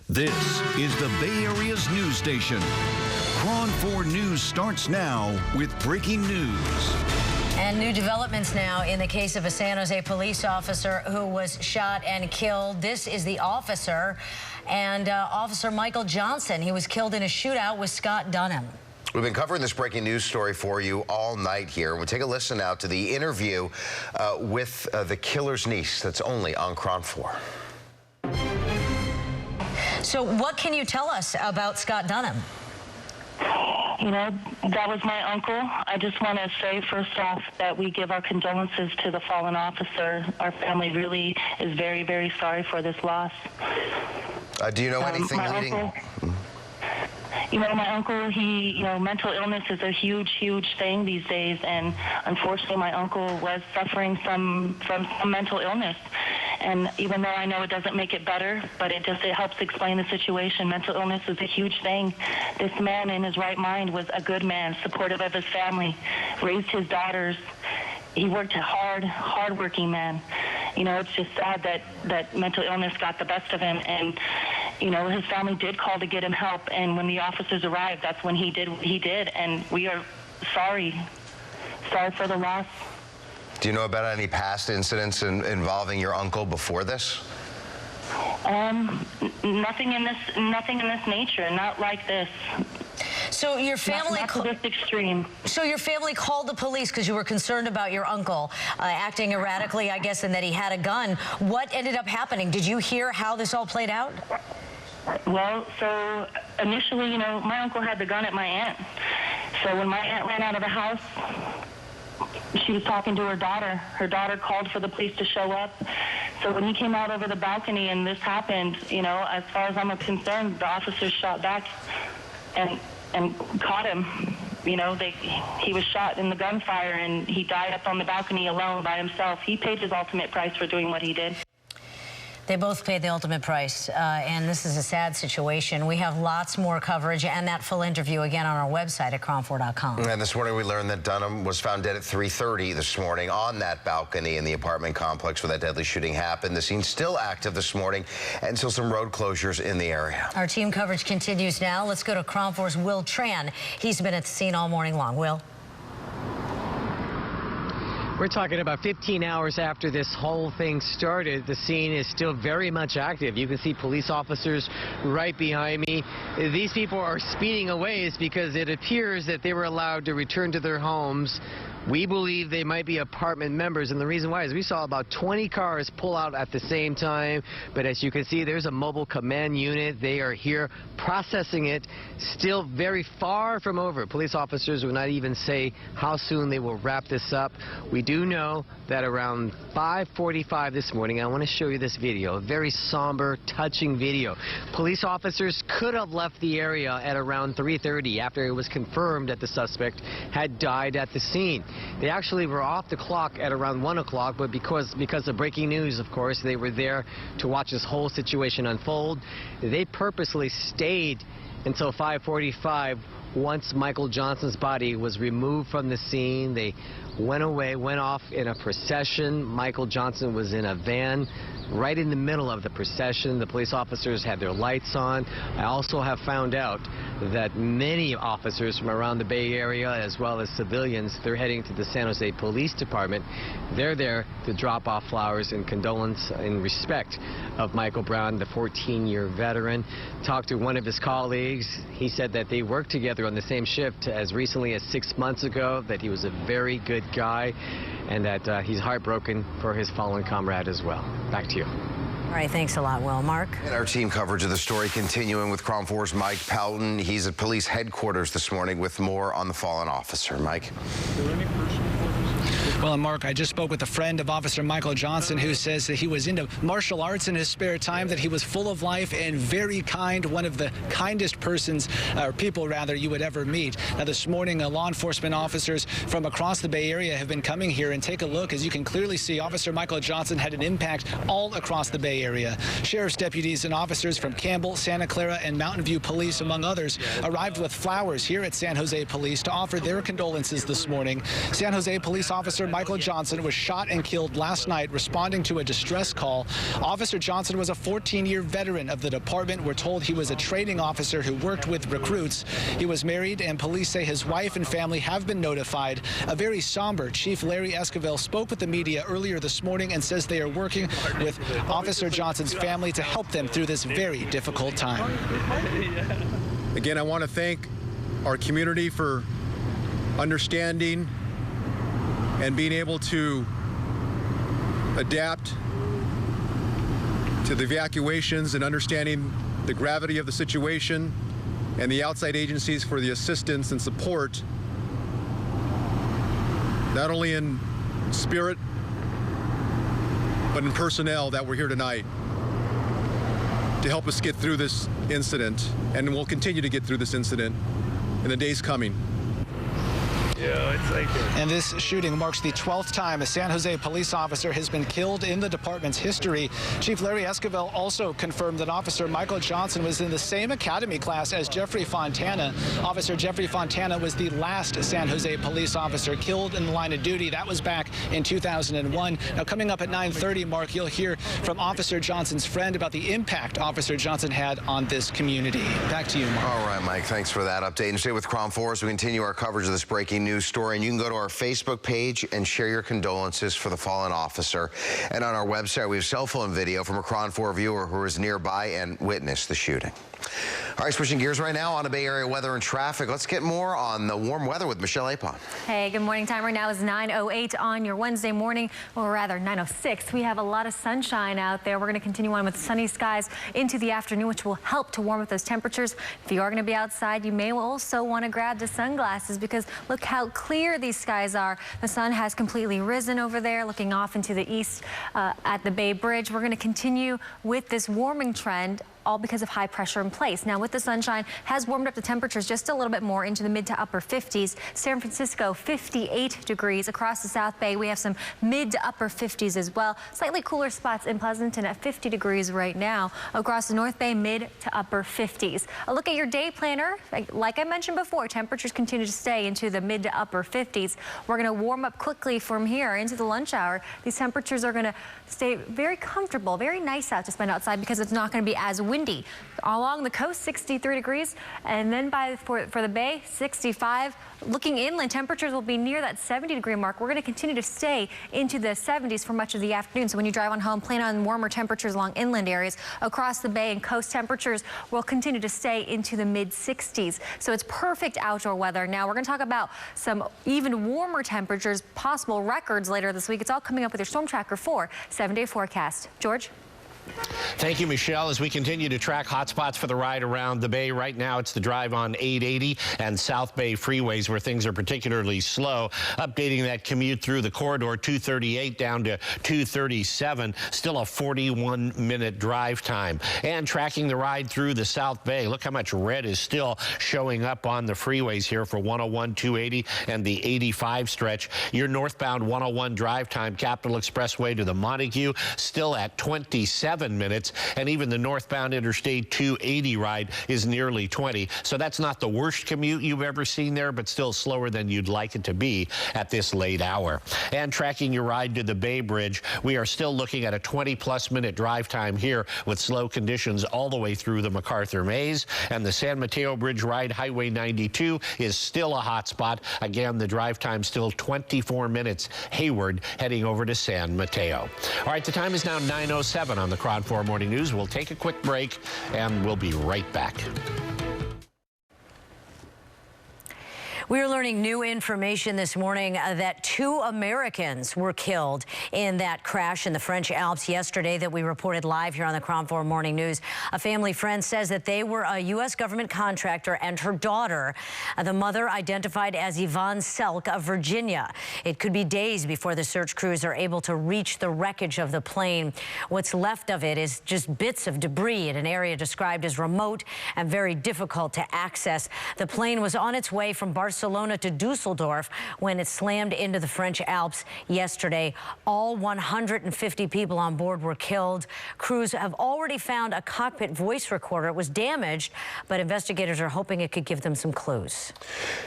This is the Bay Area's news station. KRON 4 News starts now with breaking news. And new developments now in the case of a San Jose police officer who was shot and killed. This is the officer, and Officer Michael Johnson. He was killed in a shootout with Scott Dunham. We've been covering this breaking news story for you all night here. We'll take a listen now to the interview with the killer's niece that's only on KRON 4. So what can you tell us about Scott Dunham? You know, that was my uncle. I just want to say, first off, that we give our condolences to the fallen officer. Our family really is very, very sorry for this loss. Do you know anything leading? You know, my uncle, mental illness is a huge, huge thing these days, and unfortunately my uncle was suffering from some mental illness. And even though I know it doesn't make it better, but it helps explain the situation. Mental illness is a huge thing. This man in his right mind was a good man, supportive of his family, raised his daughters. He worked hard-working man. You know, it's just sad that mental illness got the best of him, and you know, his family did call to get him help, and when the officers arrived, that's when he did what he did, and we are sorry for the loss. Do you know about any past incidents involving your uncle before this? Nothing in this nature, not like this. So your family, not to this extreme. So your family called the police because you were concerned about your uncle acting erratically, I guess, and that he had a gun. What ended up happening? Did you hear how this all played out? Well, so initially, you know, my uncle had the gun at my aunt. So when my aunt ran out of the house, she was talking to her daughter. Her daughter called for the police to show up. So when he came out over the balcony and this happened, you know, as far as I'm concerned, the officers shot back and caught him. You know, he was shot in the gunfire, and he died up on the balcony alone by himself. He paid his ultimate price for doing what he did. They both paid the ultimate price, and this is a sad situation. We have lots more coverage and that full interview again on our website at KRON4.com. And this morning we learned that Dunham was found dead at 3:30 this morning on that balcony in the apartment complex where that deadly shooting happened. The scene's still active this morning, and still some road closures in the area. Our team coverage continues now. Let's go to KRON 4's Will Tran. He's been at the scene all morning long. Will? We're talking about 15 hours after this whole thing started. The scene is still very much active. You can see police officers right behind me. These people are speeding away because it appears that they were allowed to return to their homes. We believe they might be apartment members, and the reason why is we saw about 20 cars pull out at the same time. But as you can see, there's a mobile command unit. They are here processing it. Still very far from over. Police officers will not even say how soon they will wrap this up. We do know that around 5:45 this morning, I want to show you this video, a very somber, touching video. Police officers could have left the area at around 3:30 after it was confirmed that the suspect had died at the scene. They actually were off the clock at around 1 o'clock, but because of breaking news, of course, they were there to watch this whole situation unfold. They purposely stayed until 5:45. Once Michael Johnson's body was removed from the scene, they went away, went off in a procession. Michael Johnson was in a van right in the middle of the procession. The police officers had their lights on. I also have found out that many officers from around the Bay Area, as well as civilians, they're heading to the San Jose Police Department. They're there to drop off flowers in condolence in respect of Michael Brown, the 14-year veteran. Talked to one of his colleagues. He said that they worked together on the same shift as recently as 6 months ago, that he was a very good guy, and that he's heartbroken for his fallen comrade as well. Back to you. All right, thanks a lot, Will. Mark? And our team coverage of the story continuing with KRON 4's Mike Pelton. He's at police headquarters this morning with more on the fallen officer. Mike? Well, Mark, I just spoke with a friend of Officer Michael Johnson who says that he was into martial arts in his spare time, that he was full of life and very kind, one of the kindest persons, or people rather, you would ever meet. Now, this morning, law enforcement officers from across the Bay Area have been coming here, and take a look. As you can clearly see, Officer Michael Johnson had an impact all across the Bay Area. Sheriff's deputies and officers from Campbell, Santa Clara, and Mountain View Police, among others, arrived with flowers here at San Jose Police to offer their condolences this morning. San Jose Police Officer Michael Johnson was shot and killed last night responding to a distress call. Officer Johnson was a 14-year veteran of the department. We're told he was a training officer who worked with recruits. He was married, and police say his wife and family have been notified. A very somber Chief Larry Esquivel spoke with the media earlier this morning and says they are working with Officer Johnson's family to help them through this very difficult time. Again, I want to thank our community for understanding and being able to adapt to the evacuations and understanding the gravity of the situation, and the outside agencies for the assistance and support, not only in spirit, but in personnel that were here tonight to help us get through this incident, and we'll continue to get through this incident in the days coming. And this shooting marks the 12th time a San Jose police officer has been killed in the department's history. Chief Larry Esquivel also confirmed that Officer Michael Johnson was in the same academy class as Jeffrey Fontana. Officer Jeffrey Fontana was the last San Jose police officer killed in the line of duty. That was back in 2001. Now, coming up at 9:30, Mark, you'll hear from Officer Johnson's friend about the impact Officer Johnson had on this community. Back to you, Mark. All right, Mike, thanks for that update. And stay with KRON 4 as we continue our coverage of this breaking news story. And you can go to our Facebook page and share your condolences for the fallen officer. And on our website, we have cell phone video from a KRON 4 viewer who was nearby and witnessed the shooting. All right, switching gears right now on the Bay Area weather and traffic. Let's get more on the warm weather with Michelle Apon. Hey, good morning. Time right now is 9:08 on your Wednesday morning, or rather 9:06. We have a lot of sunshine out there. We're going to continue on with sunny skies into the afternoon, which will help to warm up those temperatures. If you are going to be outside, you may also want to grab the sunglasses, because look how clear these skies are. The sun has completely risen over there, looking off into the east at the Bay Bridge. We're going to continue with this warming trend, all because of high pressure in place. Now, with the sunshine, has warmed up the temperatures just a little bit more into the mid to upper 50s. San Francisco, 58 degrees. Across the South Bay, we have some mid to upper 50s as well. Slightly cooler spots in Pleasanton at 50 degrees right now. Across the North Bay, mid to upper 50s. A look at your day planner. Like I mentioned before, temperatures continue to stay into the mid to upper 50s. We're going to warm up quickly from here into the lunch hour. These temperatures are going to stay very comfortable, very nice out to spend outside, because it's not going to be as windy. Along the coast, 63 degrees, and then for the Bay, 65. Looking inland, temperatures will be near that 70-degree mark. We're going to continue to stay into the 70s for much of the afternoon. So when you drive on home, plan on warmer temperatures along inland areas. Across the Bay and coast, temperatures will continue to stay into the mid-60s. So it's perfect outdoor weather. Now, we're going to talk about some even warmer temperatures, possible records later this week. It's all coming up with your Storm Tracker 4 7-day forecast. George? Thank you, Michelle. As we continue to track hotspots for the ride around the Bay, right now it's the drive on 880 and South Bay freeways where things are particularly slow. Updating that commute through the corridor, 238 down to 237. Still a 41-minute drive time. And tracking the ride through the South Bay. Look how much red is still showing up on the freeways here for 101, 280, and the 85 stretch. Your northbound 101 drive time, Capitol Expressway to the Montague, still at 27 minutes, and even the northbound Interstate 280 ride is nearly 20. So that's not the worst commute you've ever seen there, but still slower than you'd like it to be at this late hour. And tracking your ride to the Bay Bridge, we are still looking at a 20-plus minute drive time here with slow conditions all the way through the MacArthur Maze. And the San Mateo Bridge ride, Highway 92, is still a hot spot. Again, the drive time still 24 minutes. Hayward heading over to San Mateo. All right, the time is now 9:07 on the KRON 4 Morning News. We'll take a quick break, and we'll be right back. We're learning new information this morning that 2 Americans were killed in that crash in the French Alps yesterday that we reported live here on the KRON 4 Morning News. A family friend says that they were a U.S. government contractor and her daughter, the mother identified as Yvonne Selk of Virginia. It could be days before the search crews are able to reach the wreckage of the plane. What's left of it is just bits of debris in an area described as remote and very difficult to access. The plane was on its way from Barcelona Barcelona to Dusseldorf when it slammed into the French Alps yesterday. All 150 people on board were killed. Crews have already found a cockpit voice recorder. It was damaged, but investigators are hoping it could give them some clues.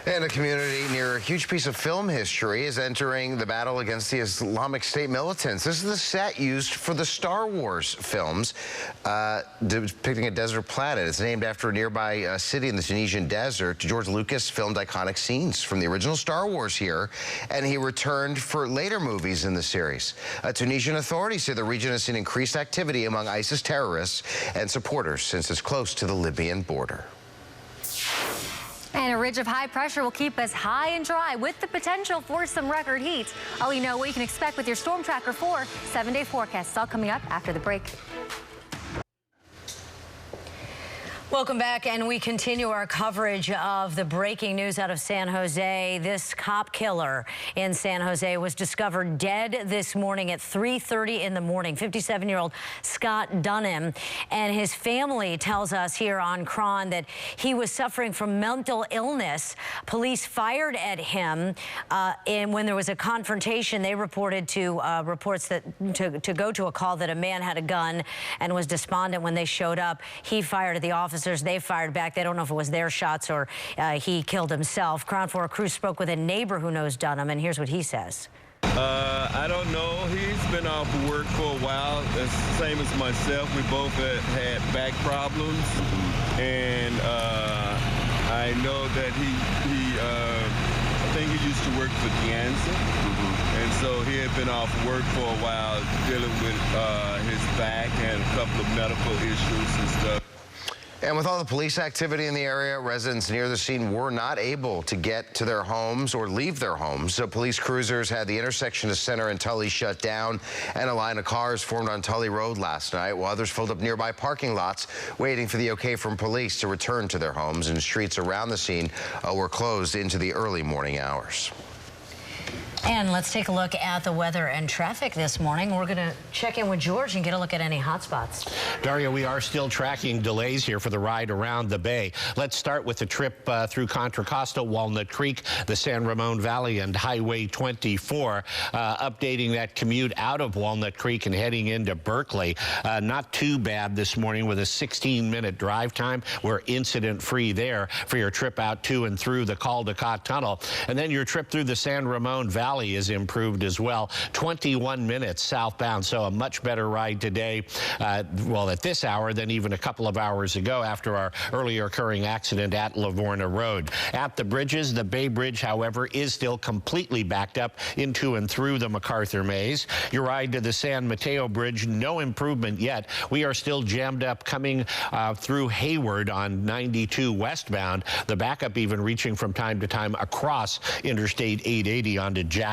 And a community near a huge piece of film history is entering the battle against the Islamic State militants. This is the set used for the Star Wars films, depicting a desert planet. It's named after a nearby city in the Tunisian desert. George Lucas filmed iconic scenes from the original Star Wars here, and he returned for later movies in the series. Tunisian authorities say the region has seen increased activity among ISIS terrorists and supporters since it's close to the Libyan border. And a ridge of high pressure will keep us high and dry with the potential for some record heat. I'll let you know what you can expect with your Storm Tracker 4 7-day forecast. It's all coming up after the break. Welcome back, and we continue our coverage of the breaking news out of San Jose. This cop killer in San Jose was discovered dead this morning at 3:30 in the morning. 57-year-old Scott Dunham, and his family tells us here on KRON that he was suffering from mental illness. Police fired at him, and when there was a confrontation, they reported to reports that to go to a call that a man had a gun and was despondent when they showed up. He fired at the officers. They fired back. They don't know if it was their shots or he killed himself. KRON 4 crew spoke with a neighbor who knows Dunham, and here's what he says. I don't know. He's been off work for a while. It's the same as myself. We both had back problems, and I know that I think he used to work for Janssen, and so he had been off work for a while dealing with his back and a couple of medical issues and stuff. And with all the police activity in the area, residents near the scene were not able to get to their homes or leave their homes. So police cruisers had the intersection of Center and Tully shut down, and a line of cars formed on Tully Road last night, while others filled up nearby parking lots, waiting for the okay from police to return to their homes. And streets around the scene were closed into the early morning hours. And let's take a look at the weather and traffic this morning. We're going to check in with George and get a look at any hot spots. Daria, we are still tracking delays here for the ride around the Bay. Let's start with the trip through Contra Costa, Walnut Creek, the San Ramon Valley, and Highway 24. Updating that commute out of Walnut Creek and heading into Berkeley. Not too bad this morning with a 16-minute drive time. We're incident-free there for your trip out to and through the Caldecott Tunnel. And then your trip through the San Ramon Valley is improved as well. 21 minutes southbound, so a much better ride today, well, at this hour than even a couple of hours ago after our earlier occurring accident at Livorno Road. At the bridges, the Bay Bridge, however, is still completely backed up into and through the MacArthur Maze. Your ride to the San Mateo Bridge, no improvement yet. We are still jammed up coming through Hayward on 92 westbound. The backup even reaching from time to time across Interstate 880 onto Jackson.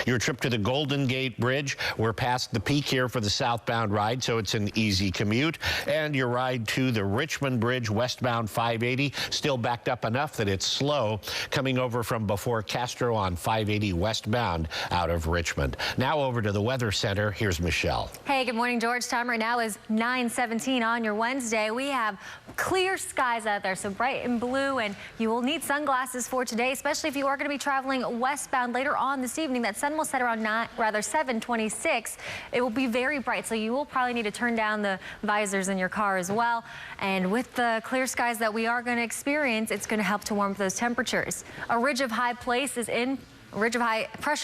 Your trip to the Golden Gate Bridge, we're past the peak here for the southbound ride, so it's an easy commute. And your ride to the Richmond Bridge westbound 580, still backed up enough that it's slow coming over from before Castro on 580 westbound out of Richmond. Now over to the Weather Center. Here's Michelle. Hey, good morning, George. Time right now is 9:17 on your Wednesday. We have clear skies out there, so bright and blue, and you will need sunglasses for today, especially if you are going to be traveling westbound later on this evening. That sun will set around 7:26. It will be very bright, so you will probably need to turn down the visors in your car as well. And with the clear skies that we are going to experience, it's going to help to warm up those temperatures. A ridge of high pressure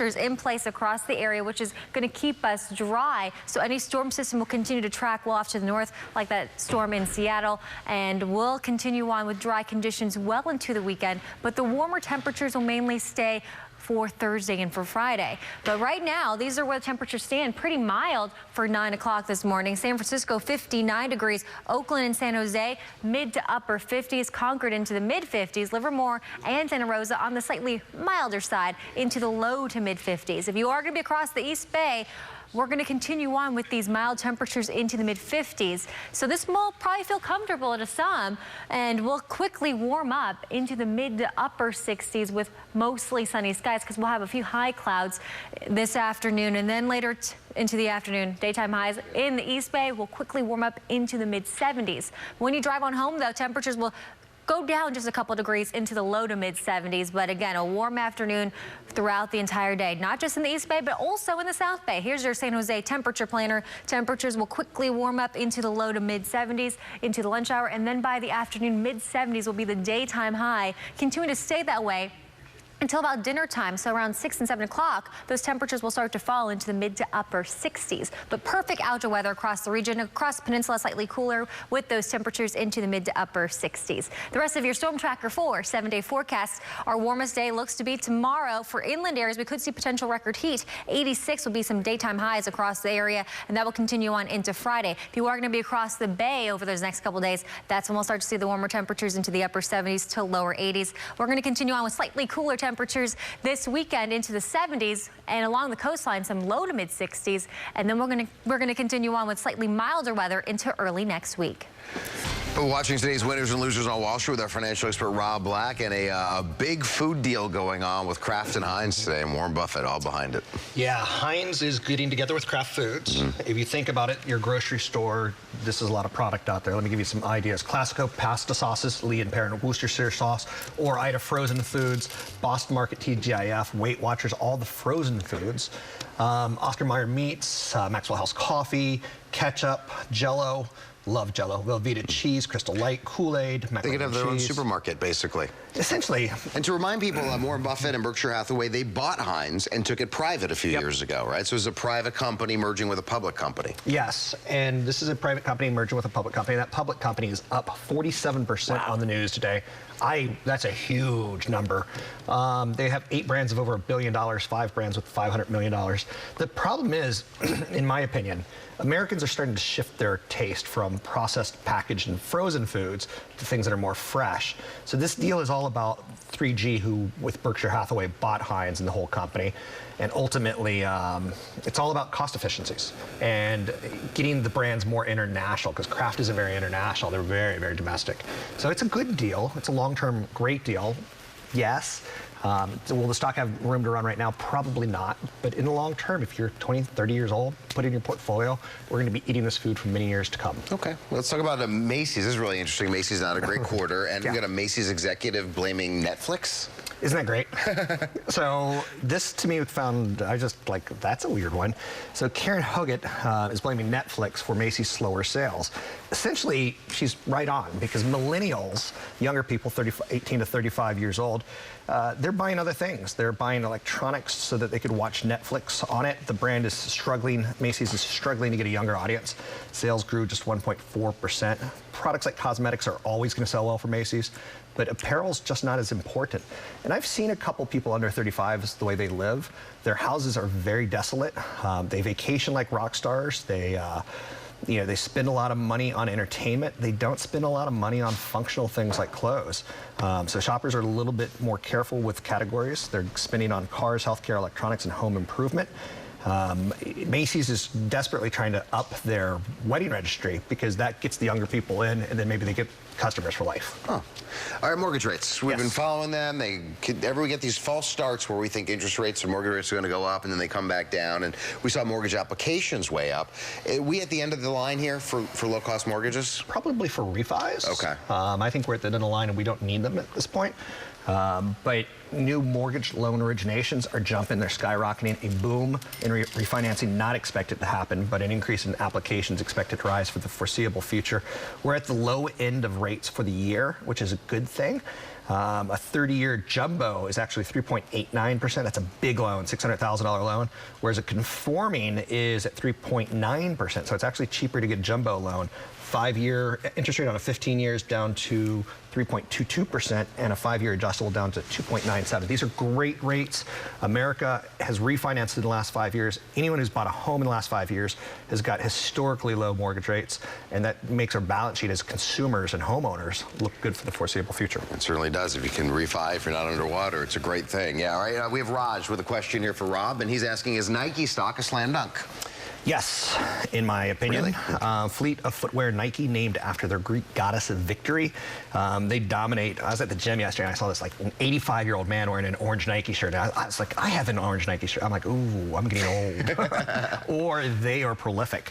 is in place across the area, which is going to keep us dry. So any storm system will continue to track well off to the north, like that storm in Seattle, and we'll continue on with dry conditions well into the weekend. But the warmer temperatures will mainly stay for Thursday and for Friday. But right now, these are where the temperatures stand. Pretty mild for 9 o'clock this morning. San Francisco, 59 degrees. Oakland and San Jose, mid to upper 50s. Concord into the mid 50s. Livermore and Santa Rosa on the slightly milder side into the low to mid 50s. If you are going to be across the East Bay, we're going to continue on with these mild temperatures into the mid 50s. So this will probably feel comfortable to some, and we'll quickly warm up into the mid to upper 60s with mostly sunny skies, because we'll have a few high clouds this afternoon, and then later into the afternoon, daytime highs in the East Bay will quickly warm up into the mid 70s. When you drive on home, though, temperatures will go down just a couple degrees into the low to mid 70s. But again, a warm afternoon throughout the entire day, not just in the East Bay, but also in the South Bay. Here's your San Jose temperature planner. Temperatures will quickly warm up into the low to mid 70s into the lunch hour, and then by the afternoon, mid 70s will be the daytime high, continuing to stay that way until about dinner time. So around 6 and 7 o'clock, those temperatures will start to fall into the mid to upper 60s. But perfect outdoor weather across the region, across the peninsula, slightly cooler with those temperatures into the mid to upper 60s. The rest of your Storm Tracker 4 7-day forecast. Our warmest day looks to be tomorrow. For inland areas, we could see potential record heat. 86 will be some daytime highs across the area, and that will continue on into Friday. If you are going to be across the bay over those next couple days, that's when we'll start to see the warmer temperatures into the upper 70s to lower 80s. We're going to continue on with slightly cooler temperatures this weekend into the 70s, and along the coastline some low to mid 60s, and then we're going to continue on with slightly milder weather into early next week. We're watching today's winners and losers on Wall Street with our financial expert Rob Black, and a big food deal going on with Kraft and Heinz today, and Warren Buffett all behind it. Yeah, Heinz is getting together with Kraft Foods. If you think about it, your grocery store, this is a lot of product out there. Let me give you some ideas. Classico pasta sauces, Lee and Perrin Worcestershire sauce, or Ida frozen foods, Boston Market TGIF, Weight Watchers, all the frozen foods. Oscar Mayer meats, Maxwell House coffee, ketchup, Jell-O. Love Jell-O. Velveeta cheese, Crystal Light, Kool-Aid, macaroni They could have their own cheese. supermarket, basically. Essentially. And to remind people, Warren Buffett and Berkshire Hathaway, they bought Heinz and took it private a few years ago, right? So it was a private company merging with a public company. Yes, and this is a private company merging with a public company. That public company is up 47% on the news today. That's a huge number. They have 8 brands of over $1 billion, 5 brands with $500 million. The problem is, in my opinion, Americans are starting to shift their taste from processed, packaged, and frozen foods to things that are more fresh. So this deal is all about 3G, who, with Berkshire Hathaway, bought Heinz and the whole company. And ultimately, it's all about cost efficiencies and getting the brands more international, because Kraft isn't very international. They're very, very domestic. So it's a good deal. It's a long-term great deal. Yes. Will the stock have room to run right now? Probably not. But in the long term, if you're 20, 30 years old, put it in your portfolio. We're going to be eating this food for many years to come. Okay. Well, let's talk about Macy's. This is really interesting. Macy's not a great quarter. And we got a Macy's executive blaming Netflix. Isn't that great? So this, to me, I just like, that's a weird one. So Karen Hoggett is blaming Netflix for Macy's slower sales. Essentially, she's right on, because millennials, younger people, 18 to 35 years old, they're buying other things. They're buying electronics so that they could watch Netflix on it. The brand is struggling. Macy's is struggling to get a younger audience. Sales grew just 1.4%. Products like cosmetics are always going to sell well for Macy's, but apparel's just not as important. And I've seen a couple people under 35 is the way they live. Their houses are very desolate. They vacation like rock stars. They spend a lot of money on entertainment. They don't spend a lot of money on functional things like clothes. So shoppers are a little bit more careful with categories. They're spending on cars, healthcare, electronics, and home improvement. Macy's is desperately trying to up their wedding registry, because that gets the younger people in, and then maybe they get customers for life. Huh. All right, mortgage rates. We've been following them. We get these false starts where we think interest rates and mortgage rates are going to go up, and then they come back down. And we saw mortgage applications way up. Are we at the end of the line here for low-cost mortgages? Probably for refis. Okay. I think we're at the end of the line, and we don't need them at this point. But new mortgage loan originations are jumping. They're skyrocketing. A boom in refinancing not expected to happen, but an increase in applications expected to rise for the foreseeable future. We're at the low end of rates for the year, which is a good thing. A 30-year jumbo is actually 3.89%. That's a big loan, $600,000 loan, whereas a conforming is at 3.9%. So it's actually cheaper to get a jumbo loan. 5-year interest rate on a 15 years down to 3.22%, and a 5-year adjustable down to 2.97. These are great rates. America has refinanced in the last 5 years. Anyone who's bought a home in the last 5 years has got historically low mortgage rates, and that makes our balance sheet as consumers and homeowners look good for the foreseeable future. It certainly does. If you can refi, if you're not underwater, it's a great thing. Yeah, all right. We have Raj with a question here for Rob, and he's asking, is Nike stock a slam dunk? Yes, in my opinion. Really? Fleet of footwear Nike, named after their Greek goddess of victory. They dominate. I was at the gym yesterday and I saw this like an 85-year-old man wearing an orange Nike shirt. And I was like, I have an orange Nike shirt. I'm like, ooh, I'm getting old. Or they are prolific.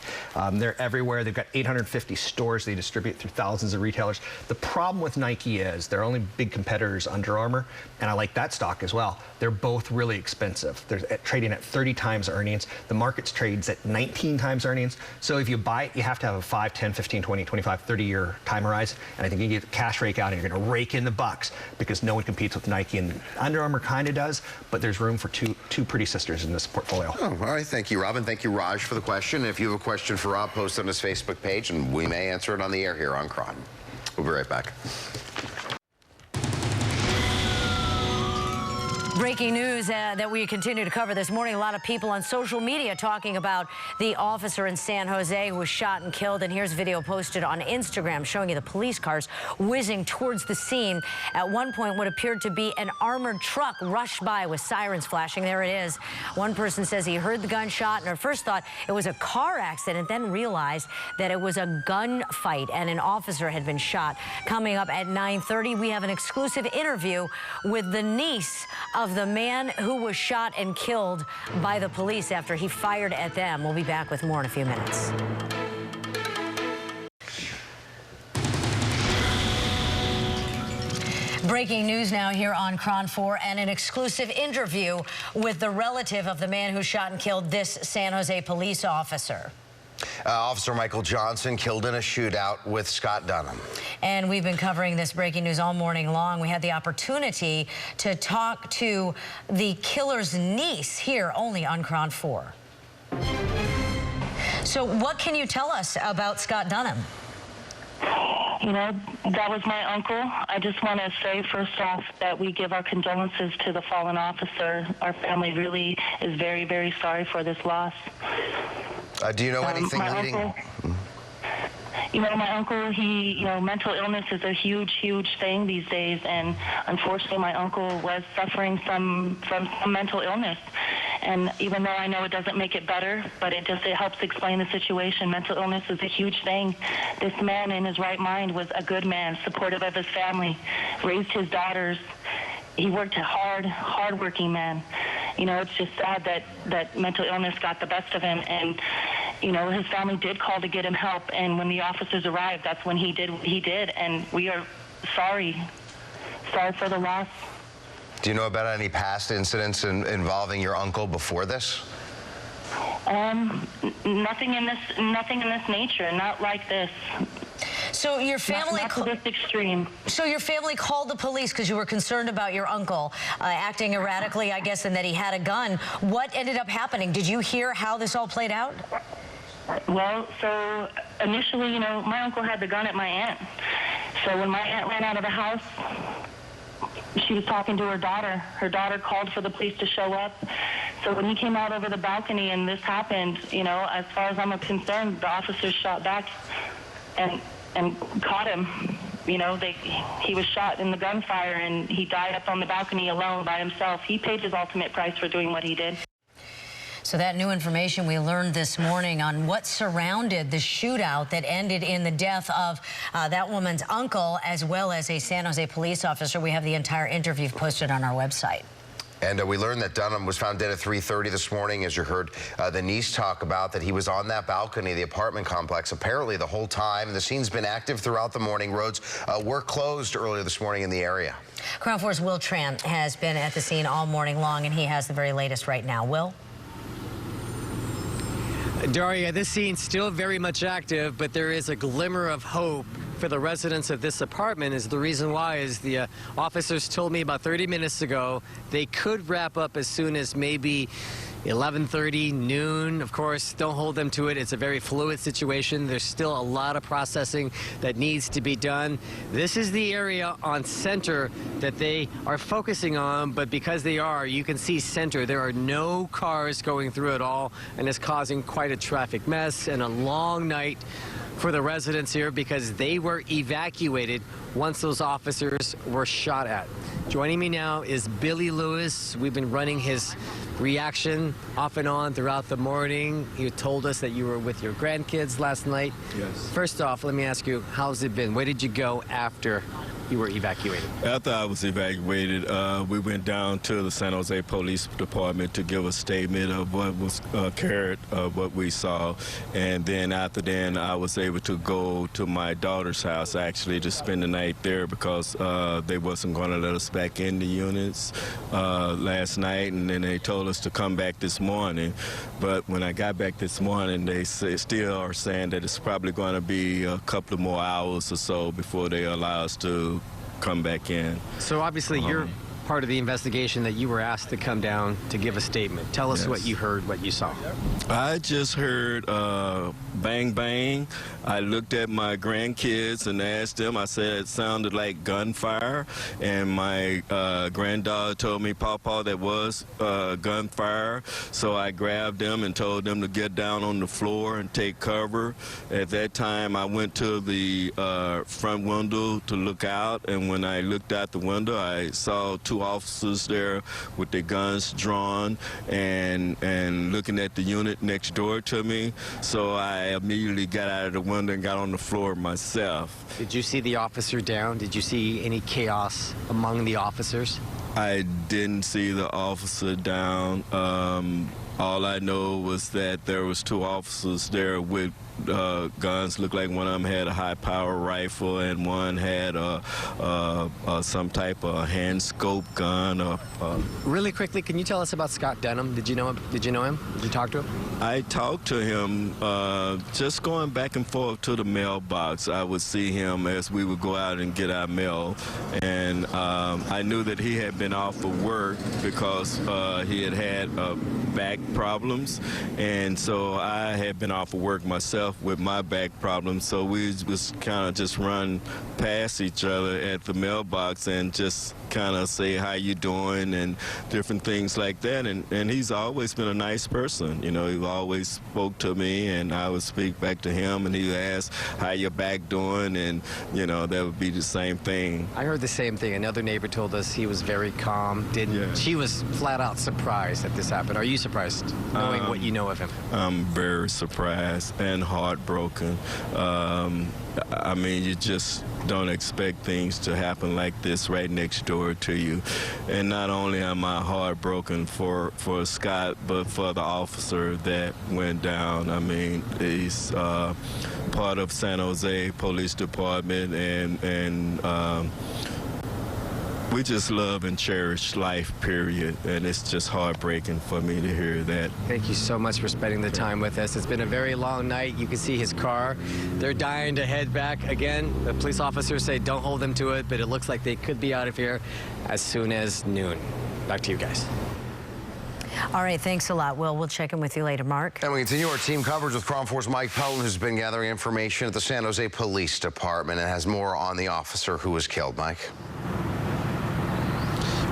They're everywhere. They've got 850 stores they distribute through thousands of retailers. The problem with Nike is their only big competitor is Under Armour, and I like that stock as well. They're both really expensive. They're trading at 30 times earnings. The market trades at 19 times earnings. So if you buy it, you have to have a 5, 10, 15, 20, 25, 30-year time horizon. And I think you get the cash rake out and you're going to rake in the bucks because no one competes with Nike. And Under Armour kind of does, but there's room for two pretty sisters in this portfolio. Oh, all right. Thank you, Robin. Thank you, Raj, for the question. If you have a question for Rob, post on his Facebook page, and we may answer it on the air here on KRON. We'll be right back. Breaking news that we continue to cover this morning. A lot of people on social media talking about the officer in San Jose who was shot and killed. And here's video posted on Instagram showing you the police cars whizzing towards the scene. At one point, what appeared to be an armored truck rushed by with sirens flashing. There it is. One person says he heard the gunshot and at first thought it was a car accident, then realized that it was a gunfight and an officer had been shot. Coming up at 9:30, we have an exclusive interview with the niece of the man who was shot and killed by the police after he fired at them. We'll be back with more in a few minutes. Breaking news now here on KRON 4 and an exclusive interview with the relative of the man who shot and killed this San Jose police officer. Officer Michael Johnson killed in a shootout with Scott Dunham. And we've been covering this breaking news all morning long. We had the opportunity to talk to the killer's niece here only on KRON 4. So what can you tell us about Scott Dunham? You know, that was my uncle. I just want to say, first off, that we give our condolences to the fallen officer. Our family really is very, very sorry for this loss. Do you know anything leading? You know, my uncle, mental illness is a huge, huge thing these days, and unfortunately my uncle was suffering from some mental illness. And even though I know it doesn't make it better, but it helps explain the situation. Mental illness is a huge thing. This man in his right mind was a good man, supportive of his family, raised his daughters. He worked hard, hard-working man. You know, it's just sad that mental illness got the best of him. And, you know, his family did call to get him help. And when the officers arrived, that's when he did what he did. And we are sorry. Sorry for the loss. Do you know about any past incidents involving your uncle before this? Nothing in this nature, not like this. So your family, not to this extreme. So your family called the police because you were concerned about your uncle acting erratically, I guess, and that he had a gun. What ended up happening? Did you hear how this all played out? Well, so initially, you know, my uncle had the gun at my aunt. So when my aunt ran out of the house, she was talking to her daughter. Her daughter called for the police to show up. So when he came out over the balcony and this happened, you know, as far as I'm concerned, the officers shot back and caught him. You know, he was shot in the gunfire and he died up on the balcony alone by himself. He paid his ultimate price for doing what he did. So that new information we learned this morning on what surrounded the shootout that ended in the death of that woman's uncle, as well as a San Jose police officer. We have the entire interview posted on our website. And we learned that Dunham was found dead at 3:30 this morning, as you heard the niece talk about, that he was on that balcony of the apartment complex apparently the whole time. The scene's been active throughout the morning. Roads were closed earlier this morning in the area. KRON 4's Will Trant has been at the scene all morning long, and he has the very latest right now. Will? Daria, this scene's still very much active, but there is a glimmer of hope for the residents of this apartment. Is the reason why is the officers told me about 30 minutes ago they could wrap up as soon as maybe 11:30, noon. Of course, don't hold them to it. It's a very fluid situation. There's still a lot of processing that needs to be done. This is the area on Center that they are focusing on, but because you can see Center, there are no cars going through at all, and it's causing quite a traffic mess and a long night for the residents here because they were evacuated once those officers were shot at. Joining me now is Billy Lewis. We've been running his reaction off and on throughout the morning. You told us that you were with your grandkids last night. Yes. First off, let me ask you, how's it been? Where did you go after you were evacuated? After I was evacuated, we went down to the San Jose Police Department to give a statement of what was carried, what we saw. And then after then, I was able to go to my daughter's house, actually, to spend the night there because they wasn't going to let us back in the units last night. And then they told us to come back this morning. But when I got back this morning, they still are saying that it's probably going to be a couple of more hours or so before they allow us to come back in. So obviously you're part of the investigation that you were asked to come down to give a statement. Tell us what you heard, what you saw. I just heard bang, bang. I looked at my grandkids and asked them. I said it sounded like gunfire. And my granddaughter told me, Papa, that was gunfire. So I grabbed them and told them to get down on the floor and take cover. At that time, I went to the front window to look out. And when I looked out the window, I saw two officers there with their guns drawn and looking at the unit next door to me. So I immediately got out of the window and got on the floor myself. Did you see the officer down? Did you see any chaos among the officers? I didn't see the officer down. All I know was that there was two officers there with guns. Looked like one of them had a high-power rifle and one had some type of hand scope gun. Really quickly, can you tell us about Scott Denham? Did you know him? Did you know him? Did you talk to him? I talked to him just going back and forth to the mailbox. I would see him as we would go out and get our mail, and I knew that he had been off of work because he had back problems, and so I had been off of work myself with my back problems, so we was kind of just run past each other at the mailbox and just kind of say how you doing and different things like that. And he's always been a nice person. You know, he always spoke to me and I would speak back to him, and he would ask how your back doing, and you know, that would be the same thing. I heard the same thing. Another neighbor told us he was very calm. She was flat out surprised that this happened. Are you surprised knowing what you know of him? I'm very surprised and heartbroken. I mean, you just don't expect things to happen like this right next door to you. And not only am I heartbroken for Scott, but for the officer that went down. I mean, he's part of San Jose Police Department, and we just love and cherish life, period. And it's just heartbreaking for me to hear that. Thank you so much for spending the time with us. It's been a very long night. You can see his car. They're dying to head back. Again, the police officers say don't hold them to it, but it looks like they could be out of here as soon as noon. Back to you guys. All right, thanks a lot, Will. We'll check in with you later, Mark. And we continue our team coverage with KRON 4's Mike Pelton, who's been gathering information at the San Jose Police Department and has more on the officer who was killed. Mike?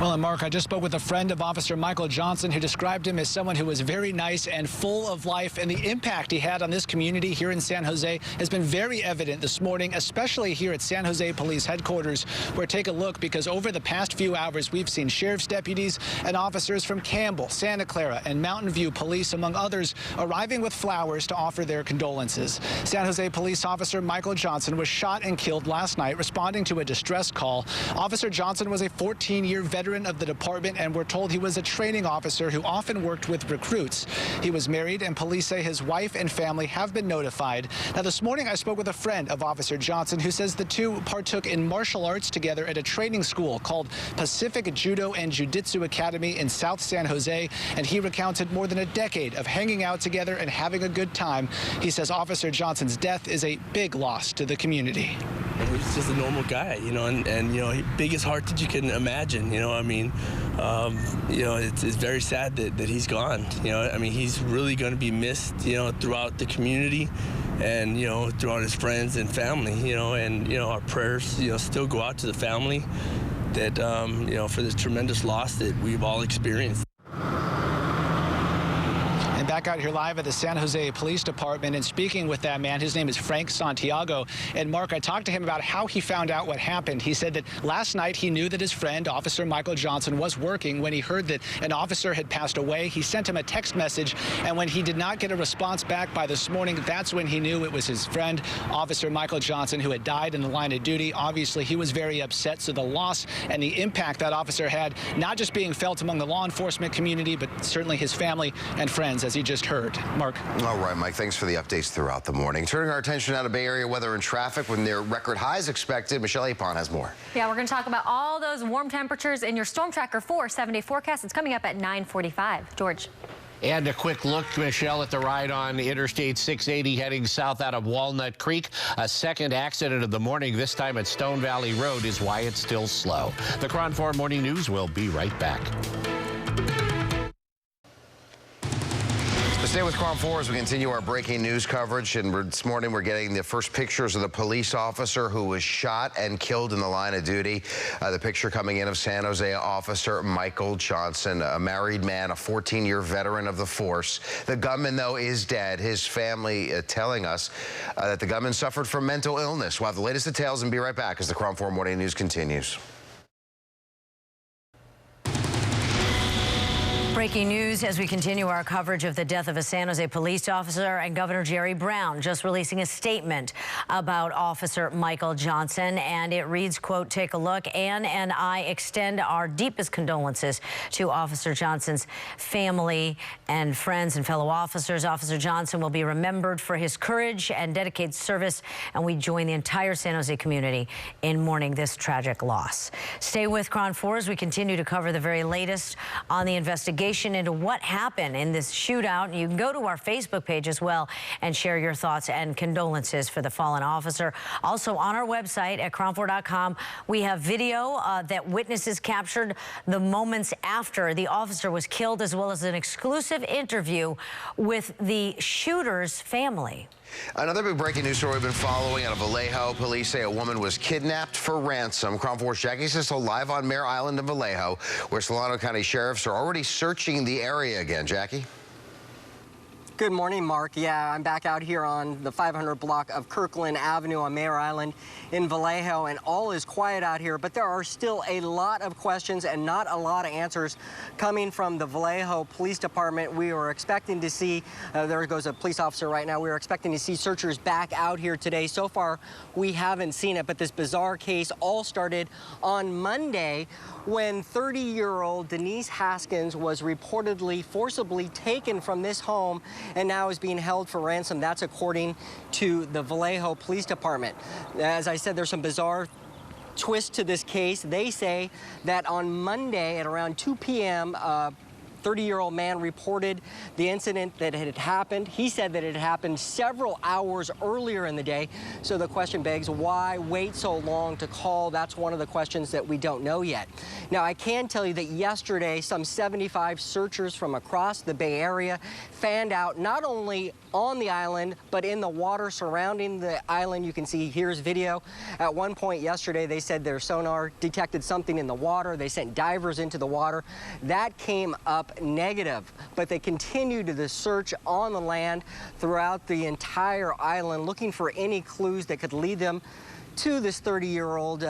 Well, and Mark, I just spoke with a friend of Officer Michael Johnson, who described him as someone who was very nice and full of life, and the impact he had on this community here in San Jose has been very evident this morning, especially here at San Jose Police Headquarters, where take a look, because over the past few hours, we've seen sheriff's deputies and officers from Campbell, Santa Clara, and Mountain View Police, among others, arriving with flowers to offer their condolences. San Jose Police Officer Michael Johnson was shot and killed last night responding to a distress call. Officer Johnson was a 14-year veteran of the department, and we're told he was a training officer who often worked with recruits. He was married, and police say his wife and family have been notified. Now, this morning I spoke with a friend of Officer Johnson who says the two partook in martial arts together at a training school called Pacific Judo and Jiu-Jitsu Academy in South San Jose, and he recounted more than a decade of hanging out together and having a good time. He says Officer Johnson's death is a big loss to the community. He's just a normal guy, you know, and you know, biggest heart that you can imagine, you know. I mean, you know, it's very sad that he's gone. You know, I mean, he's really going to be missed, you know, throughout the community, and you know, throughout his friends and family, you know, and you know, our prayers, you know, still go out to the family that you know, for this tremendous loss that we've all experienced. back out here live at the San Jose Police Department and speaking with that man. His name is Frank Santiago. And Mark, I talked to him about how he found out what happened. He said that last night he knew that his friend, Officer Michael Johnson, was working when he heard that an officer had passed away. He sent him a text message, and when he did not get a response back by this morning, that's when he knew it was his friend, Officer Michael Johnson, who had died in the line of duty. Obviously, he was very upset. So the loss and the impact that officer had, not just being felt among the law enforcement community, but certainly his family and friends, as you just heard. Mark. All right, Mike, thanks for the updates throughout the morning. Turning our attention now to Bay Area weather and traffic when their record highs expected. Michelle Apon has more. Yeah, we're going to talk about all those warm temperatures in your Storm Tracker 4 7-day forecast. It's coming up at 9:45. George. And a quick look, Michelle, at the ride on Interstate 680 heading south out of Walnut Creek. A second accident of the morning, this time at Stone Valley Road, is why it's still slow. The KRON 4 Morning News will be right back. Stay with KRON 4 as we continue our breaking news coverage. And this morning we're getting the first pictures of the police officer who was shot and killed in the line of duty. The picture coming in of San Jose Officer Michael Johnson, a married man, a 14-year veteran of the force. The gunman, though, is dead. His family telling us that the gunman suffered from mental illness. We'll have the latest details and be right back as the KRON 4 Morning News continues. Breaking news as we continue our coverage of the death of a San Jose police officer, and Governor Jerry Brown just releasing a statement about Officer Michael Johnson, and it reads, quote, "Take a look. Ann and I extend our deepest condolences to Officer Johnson's family and friends and fellow officers. Officer Johnson will be remembered for his courage and dedicated service, and we join the entire San Jose community in mourning this tragic loss." Stay with KRON 4 as we continue to cover the very latest on the investigation into what happened in this shootout. You can go to our Facebook page as well and share your thoughts and condolences for the fallen officer. Also on our website at KRON4.com, we have video that witnesses captured the moments after the officer was killed, as well as an exclusive interview with the shooter's family. Another big breaking news story we've been following out of Vallejo. Police say a woman was kidnapped for ransom. KRON 4's Jackie Sissel live on Mare Island in Vallejo, where Solano County sheriffs are already searching the area again. Jackie? Good morning, Mark. Yeah, I'm back out here on the 500 block of Kirkland Avenue on Mare Island in Vallejo, and all is quiet out here, but there are still a lot of questions and not a lot of answers coming from the Vallejo Police Department. We were expecting to see, there goes a police officer right now, we were expecting to see searchers back out here today. So far, we haven't seen it, but this bizarre case all started on Monday when 30-year-old Denise Haskins was reportedly forcibly taken from this home and now is being held for ransom. That's according to the Vallejo Police Department. As I said, there's some bizarre twist to this case. They say that on Monday at around 2 p.m., 30-year-old man reported the incident that had happened. He said that it happened several hours earlier in the day. So the question begs, why wait so long to call? That's one of the questions that we don't know yet. Now, I can tell you that yesterday, some 75 searchers from across the Bay Area fanned out not only on the island, but in the water surrounding the island. You can see here's video. At one point yesterday, they said their sonar detected something in the water. They sent divers into the water. That came up negative, but they continued the search on the land throughout the entire island, looking for any clues that could lead them to this 30-year-old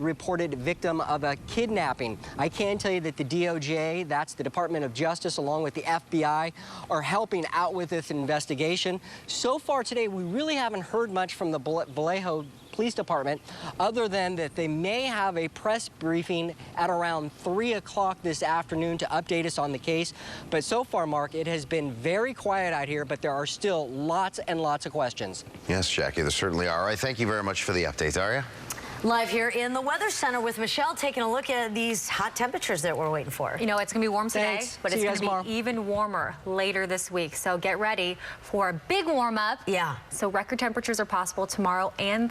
reported victim of a kidnapping. I can tell you that the DOJ, that's the Department of Justice, along with the FBI, are helping out with this investigation. So far today, we really haven't heard much from the Vallejo Police Department, other than that they may have a press briefing at around 3 o'clock this afternoon to update us on the case. But so far, Mark, it has been very quiet out here, but there are still lots and lots of questions. Yes, Jackie, there certainly are. All right, thank you very much for the update, Daria. Live here in the Weather Center with Michelle, taking a look at these hot temperatures that we're waiting for. You know, it's going to be warm today, but it's going to be even warmer later this week. So get ready for a big warm up. Yeah. So record temperatures are possible tomorrow and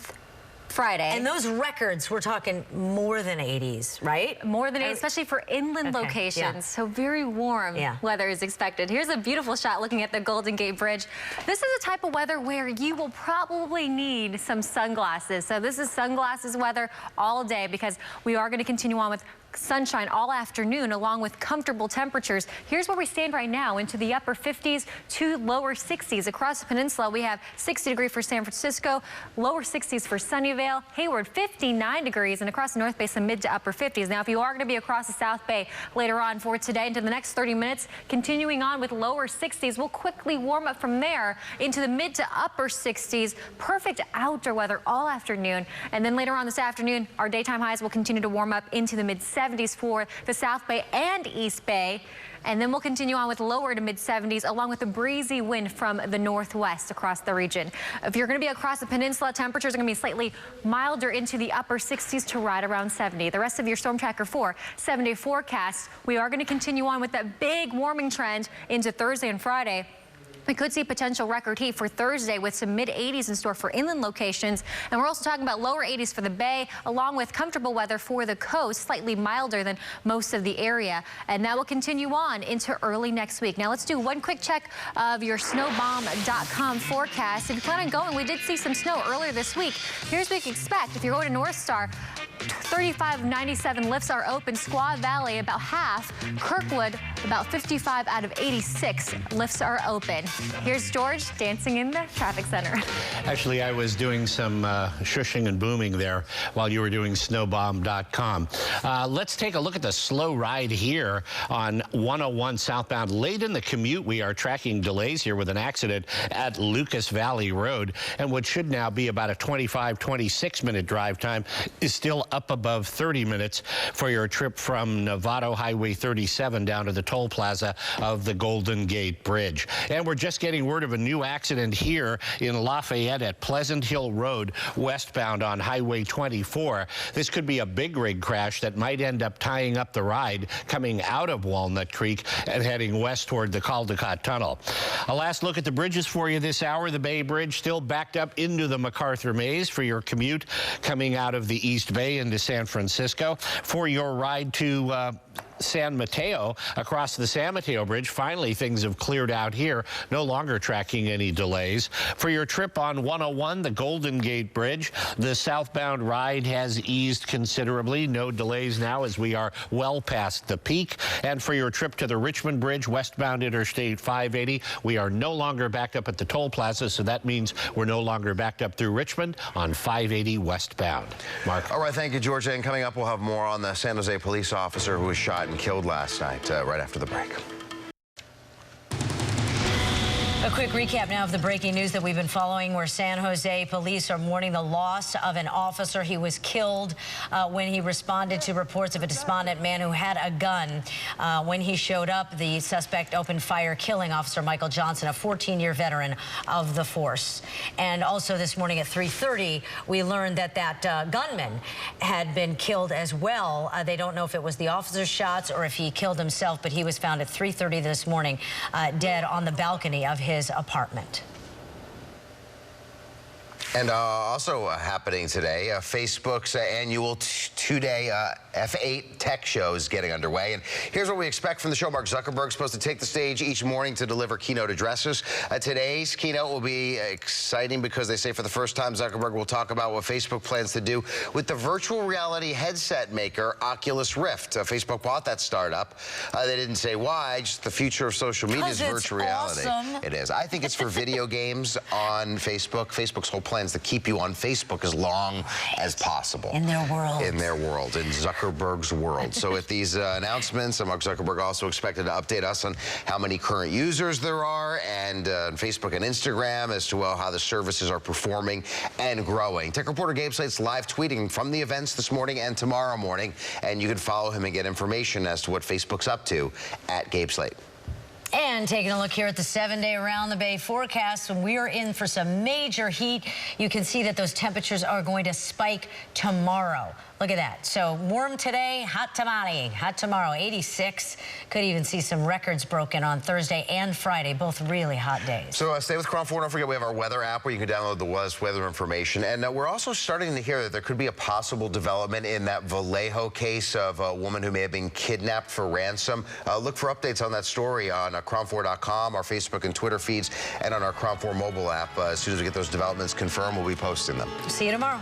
Friday. And those records, we're talking more than 80s, right? More than 80s, especially for inland locations. Yeah. So very warm weather is expected. Here's a beautiful shot looking at the Golden Gate Bridge. This is a type of weather where you will probably need some sunglasses. So this is sunglasses weather all day, because we are going to continue on with sunshine all afternoon along with comfortable temperatures. Here's where we stand right now, into the upper 50s to lower 60s. Across the peninsula, we have 60 degrees for San Francisco, lower 60s for Sunnyvale, Hayward 59 degrees, and across the North Bay some mid to upper 50s. Now, if you are going to be across the South Bay later on for today into the next 30 minutes, continuing on with lower 60s, we'll quickly warm up from there into the mid to upper 60s. Perfect outdoor weather all afternoon. And then later on this afternoon, our daytime highs will continue to warm up into the mid 70s for the South Bay and East Bay. And then we'll continue on with lower to mid 70s along with a breezy wind from the northwest across the region. If you're going to be across the peninsula, temperatures are going to be slightly milder into the upper 60s to right around 70. The rest of your Storm Tracker 4 7-day forecast, we are going to continue on with that big warming trend into Thursday and Friday. We could see potential record heat for Thursday with some mid-80s in store for inland locations. And we're also talking about lower 80s for the Bay, along with comfortable weather for the coast, slightly milder than most of the area. And that will continue on into early next week. Now let's do one quick check of your snowbomb.com forecast. If you plan on going, we did see some snow earlier this week. Here's what you can expect. If you're going to North Star, 35 of 97 lifts are open. Squaw Valley, about half. Kirkwood, about 55 out of 86 lifts are open. Here's George dancing in the traffic center. Actually, I was doing some shushing and booming there while you were doing snowbomb.com. Let's take a look at the slow ride here on 101 southbound. Late in the commute, we are tracking delays here with an accident at Lucas Valley Road. And what should now be about a 26-minute drive time is still up above 30 minutes for your trip from Novato Highway 37 down to the toll plaza of the Golden Gate Bridge. And we're just getting word of a new accident here in Lafayette at Pleasant Hill Road, westbound on Highway 24. This could be a big rig crash that might end up tying up the ride coming out of Walnut Creek and heading west toward the Caldecott Tunnel. A last look at the bridges for you this hour. The Bay Bridge still backed up into the MacArthur Maze for your commute coming out of the East Bay into San Francisco. For your ride to San Mateo, across the San Mateo Bridge, finally things have cleared out here. No longer tracking any delays. For your trip on 101, the Golden Gate Bridge, the southbound ride has eased considerably. No delays now as we are well past the peak. And for your trip to the Richmond Bridge, westbound Interstate 580, we are no longer backed up at the toll plaza, so that means we're no longer backed up through Richmond on 580 westbound. Mark. All right, thank you, Georgia. And coming up, we'll have more on the San Jose police officer who was shot and killed last night, right after the break. A quick recap now of the breaking news that we've been following, where San Jose police are mourning the loss of an officer. He was killed when he responded to reports of a despondent man who had a gun. When he showed up, the suspect opened fire, killing Officer Michael Johnson, a 14-year veteran of the force. And also this morning at 3:30, we learned that that gunman had been killed as well. They don't know if it was the officer's shots or if he killed himself, but he was found at 3:30 this morning, dead on the balcony of his apartment. And also happening today, Facebook's annual two-day F8 tech show is getting underway. And here's what we expect from the show. Mark Zuckerberg is supposed to take the stage each morning to deliver keynote addresses. Today's keynote will be exciting because they say for the first time Zuckerberg will talk about what Facebook plans to do with the virtual reality headset maker Oculus Rift. Facebook bought that startup. They didn't say why, just the future of social media is virtual reality. Awesome. It is. I think it's for video games on Facebook. Facebook's whole plan is to keep you on Facebook as long as possible. In their world. In their world, in Zuckerberg's world. So with these announcements, Mark Zuckerberg also expected to update us on how many current users there are, and Facebook and Instagram as to how the services are performing and growing. Tech reporter Gabe Slate's live tweeting from the events this morning and tomorrow morning, and you can follow him and get information as to what Facebook's up to at Gabe Slate. And taking a look here at the 7-day around the Bay forecast, when we are in for some major heat, you can see that those temperatures are going to spike tomorrow. Look at that. So warm today, hot tomorrow, 86. Could even see some records broken on Thursday and Friday, both really hot days. So stay with Chron 4. Don't forget we have our weather app where you can download the weather information. And we're also starting to hear that there could be a possible development in that Vallejo case of a woman who may have been kidnapped for ransom. Look for updates on that story on Chron4.com, our Facebook and Twitter feeds, and on our Chron 4 mobile app. As soon as we get those developments confirmed, we'll be posting them. See you tomorrow.